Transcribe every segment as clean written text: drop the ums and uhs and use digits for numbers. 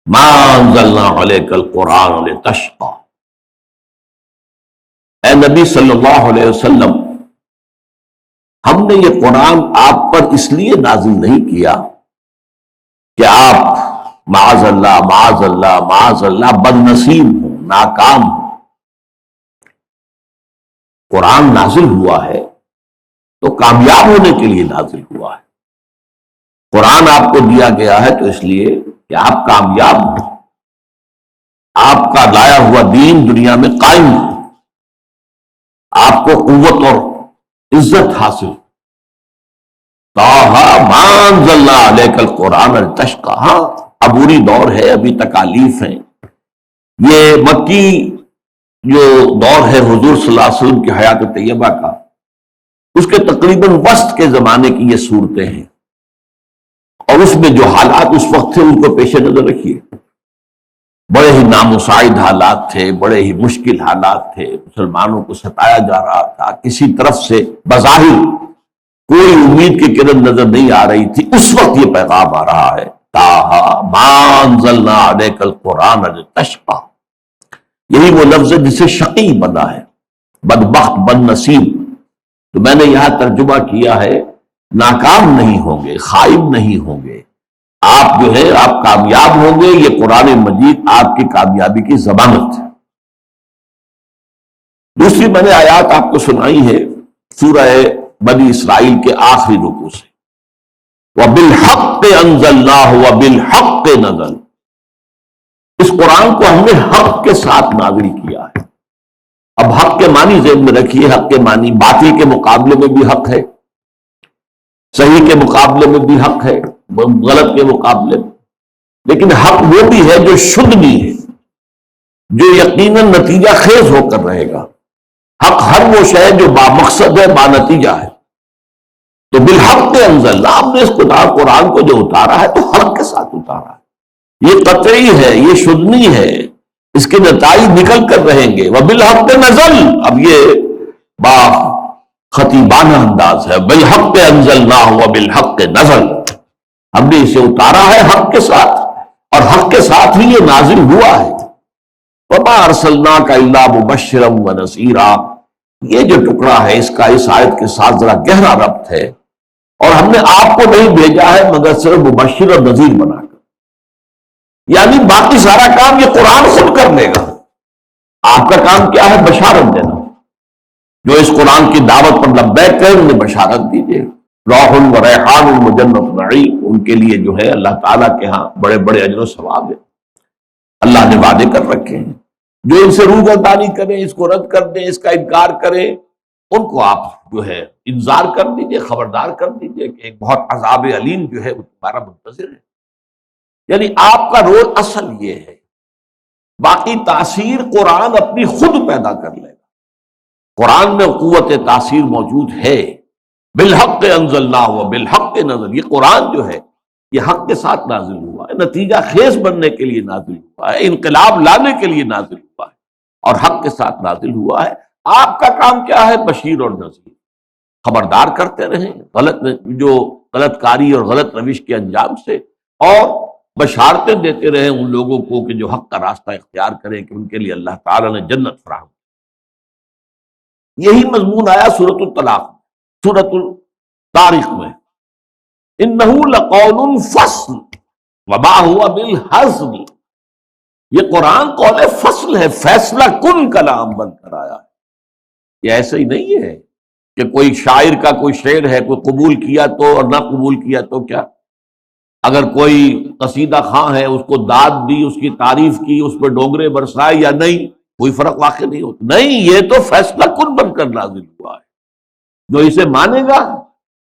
ما انزلنا علیک القرآن لتشقی، اے نبی صلی اللہ علیہ وسلم، ہم نے یہ قرآن آپ پر اس لیے نازل نہیں کیا کہ آپ معاذ اللہ معاذ اللہ معاذ اللہ بد نصیب ہوں، ناکام ہوں۔ قرآن نازل ہوا ہے تو کامیاب ہونے کے لیے نازل ہوا ہے۔ قرآن آپ کو دیا گیا ہے تو اس لیے کہ آپ کامیاب ہوں، آپ کا لایا ہوا دین دنیا میں قائم ہو، آپ کو قوت اور عزت حاصل۔ ما انزلنا علیک القرآن لتشقی، ہاں عبوری دور ہے، ابھی تکالیف ہیں۔ یہ مکی جو دور ہے حضور صلی اللہ علیہ وسلم کی حیات طیبہ کا، اس کے تقریباً وسط کے زمانے کی یہ صورتیں ہیں، اور اس میں جو حالات اس وقت تھے ان کو پیش نظر رکھیے۔ بڑے ہی نامساعد حالات تھے، بڑے ہی مشکل حالات تھے، مسلمانوں کو ستایا جا رہا تھا، کسی طرف سے بظاہر کوئی امید کی کرن نظر نہیں آ رہی تھی۔ اس وقت یہ پیغام آ رہا ہے، ما انزلنا علیک القرآن لتشقی، یہی وہ لفظ ہے جسے شقی بنا ہے، بدبخت بد نصیب۔ تو میں نے یہاں ترجمہ کیا ہے ناکام نہیں ہوں گے، خائب نہیں ہوں گے، آپ جو ہے آپ کامیاب ہوں گے۔ یہ قرآن مجید آپ کی کامیابی کی ضمانت ہے۔ دوسری میں نے آیات آپ کو سنائی ہے سورہ بنی اسرائیل کے آخری رکوع سے، وَبِالْحَقِّ أَنزَلْنَاهُ وَبِالْحَقِّ نَزَلَ، اس قرآن کو ہم نے حق کے ساتھ نازل کیا ہے۔ اب حق کے معنی ذہن میں رکھیے، حق کے معنی باطل کے مقابلے میں بھی حق ہے، صحیح کے مقابلے میں بھی حق ہے، غلط کے مقابلے میں، لیکن حق وہ بھی ہے جو شدنی ہے، جو یقیناً نتیجہ خیز ہو کر رہے گا۔ حق ہر وہ شے جو با مقصد ہے، با نتیجہ ہے۔ تو بالحق انزلنا، ہم نے اس قرآن کو جو اتارا ہے تو حق کے ساتھ اتارا ہے، یہ قطعی ہے، یہ شدنی ہے، اس کے نتائج نکل کر رہیں گے۔ وبالحق نزل، اب یہ با خطیبانہ انداز ہے، بالحق انزلناہ وبالحق نزل، ہم نے اسے اتارا ہے حق کے ساتھ، اور حق کے ساتھ ہی یہ نازل ہوا ہے۔ وما ارسلناک الا مبشرا ونذیرا، یہ جو ٹکڑا ہے اس کا اس آیت کے ساتھ ذرا گہرا ربط ہے، اور ہم نے آپ کو نہیں بھیجا ہے مگر صرف مبشر اور نذیر بنا کر، یعنی باقی سارا کام یہ قرآن خود کر لے گا۔ آپ کا کام کیا ہے؟ بشارت دینا۔ جو اس قرآن کی دعوت پر لبیک کہے انہیں بشارت دیجیے۔ روح و ریحان وجنت نعیم، ان کے لیے جو ہے اللہ تعالیٰ کے ہاں بڑے بڑے اجر و ثواب ہے، اللہ نے وعدے کر رکھے ہیں۔ جو ان سے روگردانی کریں، اس کو رد کر دیں، اس کا انکار کریں، ان کو آپ جو ہے انذار کر دیجئے، خبردار کر دیجئے کہ ایک بہت عذاب علیم جو ہے وہ تمہارا منتظر ہے۔ یعنی آپ کا رول اصل یہ ہے، باقی تاثیر قرآن اپنی خود پیدا کر لے گا۔ قرآن میں قوت تاثیر موجود ہے۔ بالحق انزلناہ وبالحق نزل، یہ قرآن جو ہے یہ حق کے ساتھ نازل ہوا ہے، نتیجہ خیز بننے کے لیے نازل ہوا ہے، انقلاب لانے کے لیے نازل ہوا ہے، اور حق کے ساتھ نازل ہوا ہے۔ آپ کا کام کیا ہے؟ بشیر اور نذیر، خبردار کرتے رہیں جو غلط کاری اور غلط روش کے انجام سے، اور بشارتیں دیتے رہیں ان لوگوں کو کہ جو حق کا راستہ اختیار کریں کہ ان کے لیے اللہ تعالیٰ نے جنت فراہم۔ یہی مضمون آیا سورۃ الطلاق، سورۃ الطارق میں، انہ لقول فصل وما هو بالحزل، یہ قرآن قول فصل ہے، فیصلہ کن کلام بن کر آیا ہے۔ یہ ایسے ہی نہیں ہے کہ کوئی شاعر کا کوئی شعر ہے، کوئی قبول کیا تو اور نہ قبول کیا تو کیا، اگر کوئی قصیدہ خواں ہے اس کو داد دی، اس کی تعریف کی، اس پہ ڈونگرے برسائے یا نہیں، کوئی فرق واقع نہیں ہوتا۔ نہیں، یہ تو فیصلہ کن بن کر نازل ہوا ہے۔ جو اسے مانے گا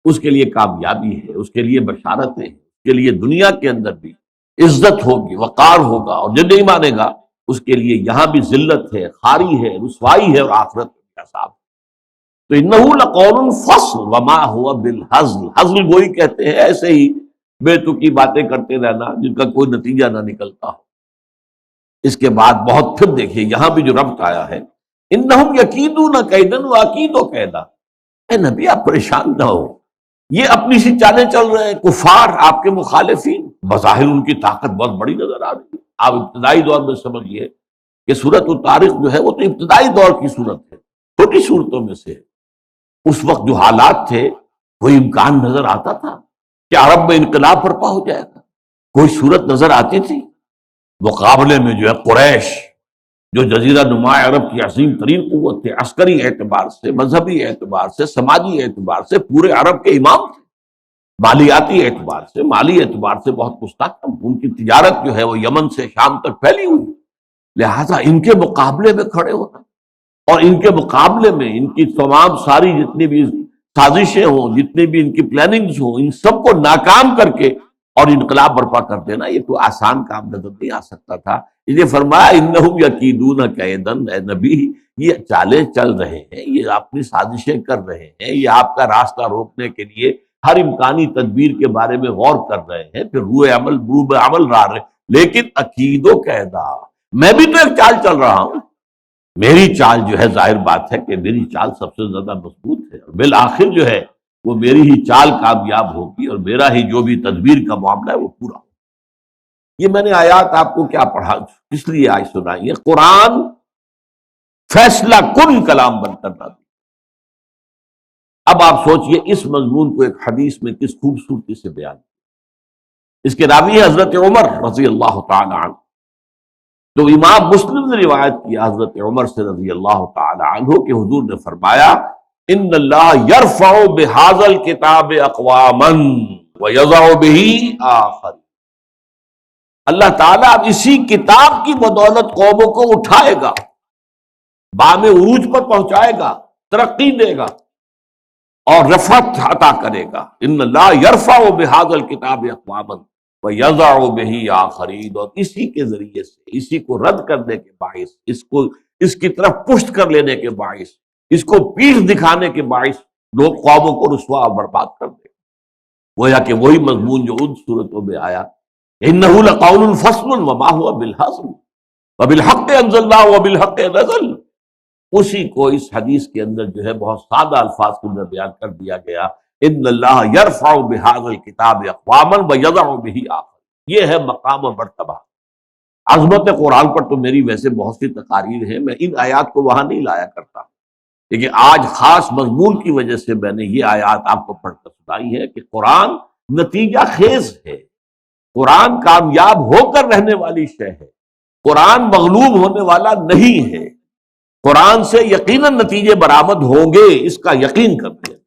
اس کے لیے کامیابی ہے، اس کے لیے بشارتیں ہیں، اس کے لیے دنیا کے اندر بھی عزت ہوگی، وقار ہوگا، اور جو نہیں مانے گا اس کے لیے یہاں بھی ذلت ہے، خاری ہے، رسوائی ہے، اور آخرت میں عذاب۔ تو انہ لقول فصل وما هو بالحزل، حزل وہی کہتے ہیں ایسے ہی بے تکی باتیں کرتے رہنا جن کا کوئی نتیجہ نہ نکلتا ہو۔ اس کے بعد بہت پھر دیکھیے یہاں بھی جو ربط آیا ہے، انہم یکیدون کیدا واکید کیدا، اے نبی آپ پریشان نہ ہو، یہ اپنی سی چالیں چل رہے ہیں، کفار آپ کے مخالفین، بظاہر ان کی طاقت بہت بڑی نظر آ رہی ہے، آپ ابتدائی دور میں سمجھیے کہ سورۃ الطارق جو ہے وہ تو ابتدائی دور کی سورت ہے، چھوٹی صورتوں میں سے۔ اس وقت جو حالات تھے کوئی امکان نظر آتا تھا کہ عرب میں انقلاب برپا ہو جائے گا؟ کوئی صورت نظر آتی تھی؟ مقابلے میں جو ہے قریش، جو جزیرہ نما عرب کی عظیم ترین قوت تھے، عسکری اعتبار سے، مذہبی اعتبار سے، سماجی اعتبار سے پورے عرب کے امام تھے، مالیاتی اعتبار سے، مالی اعتبار سے بہت مستحکم، ان کی تجارت جو ہے وہ یمن سے شام تک پھیلی ہوئی، لہذا ان کے مقابلے میں کھڑے ہونا اور ان کے مقابلے میں ان کی تمام ساری جتنی بھی سازشیں ہوں، جتنی بھی ان کی پلاننگز ہوں، ان سب کو ناکام کر کے اور انقلاب برپا کر دینا یہ کوئی آسان کام نظر نہیں آ سکتا تھا۔ اس لیے فرمایا انہم یکیدون کیدن، اے نبی یہ چالیں چل رہے ہیں، یہ اپنی سازشیں کر رہے ہیں، یہ آپ کا راستہ روکنے کے لیے ہر امکانی تدبیر کے بارے میں غور کر رہے ہیں، پھر روح عمل را رہے، لیکن عقید و قیدا، میں بھی تو ایک چال چل رہا ہوں، میری چال جو ہے ظاہر بات ہے کہ میری چال سب سے زیادہ مضبوط ہے، اور بالآخر جو ہے وہ میری ہی چال کامیاب ہوگی اور میرا ہی جو بھی تدبیر کا معاملہ ہے وہ پورا ہوگا۔ یہ میں نے آیات آپ کو کیا پڑھا، اس لیے آج سنائی ہے، قرآن فیصلہ کن کلام بن کر نہ۔ اب آپ سوچئے اس مضمون کو ایک حدیث میں کس خوبصورتی سے بیان کیا۔ اس کے راوی ہے حضرت عمر رضی اللہ تعالی عنہ، تو امام مسلم نے روایت کیا حضرت عمر سے رضی اللہ تعالی عنہ کہ حضور نے فرمایا ان اللہ یرفع بہذا الکتاب اقواما ویضع بہ آخر، اللہ تعالیٰ اب اسی کتاب کی بدولت قوموں کو اٹھائے گا، بام عروج پر پہنچائے گا، ترقی دے گا اور رفعت عطا کرے گا۔ ان اللہ یرفع بہذا الکتاب اقواما ویضع بہ آخرین، اور اسی کے ذریعے سے، اسی کو رد کرنے کے باعث، اس کی طرف پشت کر لینے کے باعث، اس کو پیٹھ دکھانے کے باعث لوگ قوموں کو رسوا اور برباد کر دیں۔ گویا کہ وہی مضمون جو ان صورتوں میں آیا، انہ لقول فصل وما هو بالحزن وبالحق انزلناه وبالحق نزل، اسی کو اس حدیث کے اندر جو ہے بہت سادہ الفاظ کے اندر بیان کر دیا گیا، ان اللہ یرفع بہذا الکتاب اقواما ویضع بہ آخر۔ یہ ہے مقام و مرتبہ۔ عظمت قرآن پر تو میری ویسے بہت سی تقاریر ہیں، میں ان آیات کو وہاں نہیں لایا کرتا، لیکن آج خاص مضمون کی وجہ سے میں نے یہ آیات آپ کو پڑھ کر سنائی ہے کہ قرآن نتیجہ خیز ہے، قرآن کامیاب ہو کر رہنے والی شے ہے، قرآن مغلوب ہونے والا نہیں ہے، قرآن سے یقیناً نتیجے برآمد ہوں گے، اس کا یقین کر دیا۔